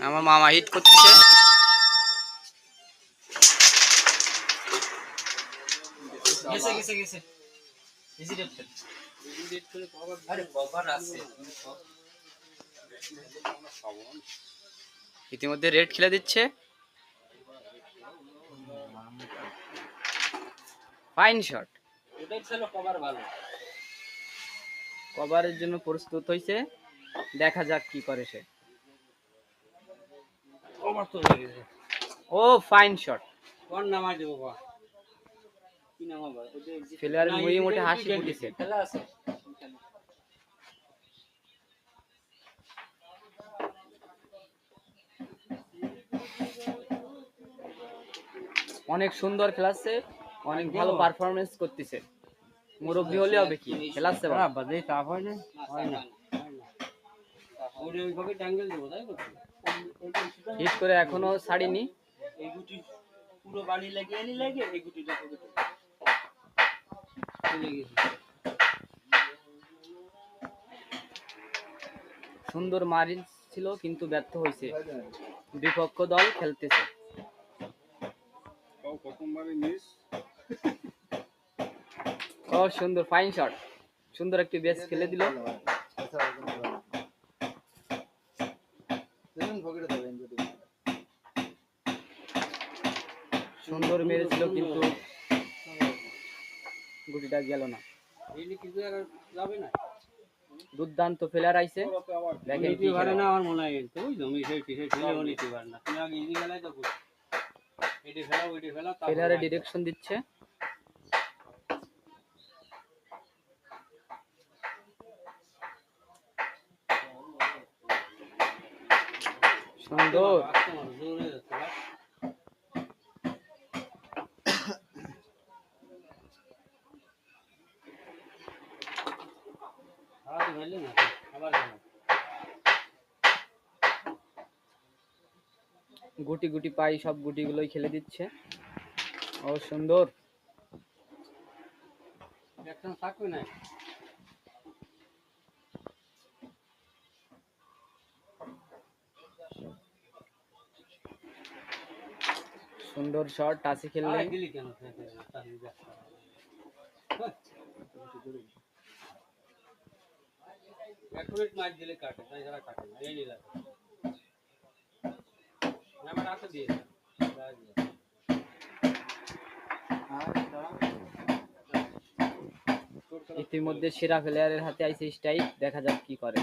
আমার মামা হিট করতেছে। গেছে গেছে গেছে ইজি রেড খেল ইজি রেড করে কভার আরে কভার আছে ইতিমধ্যে রেড খেলে দিচ্ছে। ফাইন শট, ওটাই ছিল কভার ভালো কভারের জন্য প্রস্তুত হয়েছে। দেখা যাক কি করে সে। কভার তো হয়ে গেছে ও ফাইন শট, কোন নামাই দেব বাবা কি নামাবো ওই যে প্লেয়ারের মুখে মুখে হাসি ফুটেছে। খেলা আছে অনেক সুন্দর খেলাচ্ছে, অনেক ভালো পারফরমেন্স করতেছে। মুরব্বি হলে হবে কি খেলাচ্ছে বাবা। বাদে চাপ হয় না হয় না ওরে ওইভাবে ট্যাঙ্গেল দেবো তাই তো হিট করে এখনো ছাড়িনি। এই গুটি পুরো বাড়ি লাগিয়ে আনি লাগে এই গুটিটা চলে গেছে সুন্দর মারিল ছিল কিন্তু ব্যর্থ হয়েছে। বিপক্ষ দল খেলতেছে। ও সুন্দর ফাইন শট, সুন্দর একটি বেস খেলে দিল। সুন্দর মেরেছিল কিন্তু গুটিটা গেল না। দুর্দান্ত ফেলার আইছে, দেখেন কি পারে না আমার মনে হয় তো ওই জমি সেই ফেলেও নিতে পারে না তুমি আগে ইজি খেলাই তো এটি ফেলাও ওইটি ফেলাও ফেলারে ডিরেকশন দিচ্ছে। সুন্দর গুটি গুটি পাই সব গুটিগুলোই খেলে দিচ্ছে। ও সুন্দর, সুন্দর শট টাচে খেললে। ইতিমধ্যে সেরা প্লেয়ারের হাতে আইসে স্ট্রাইক, দেখা যাক কি করে।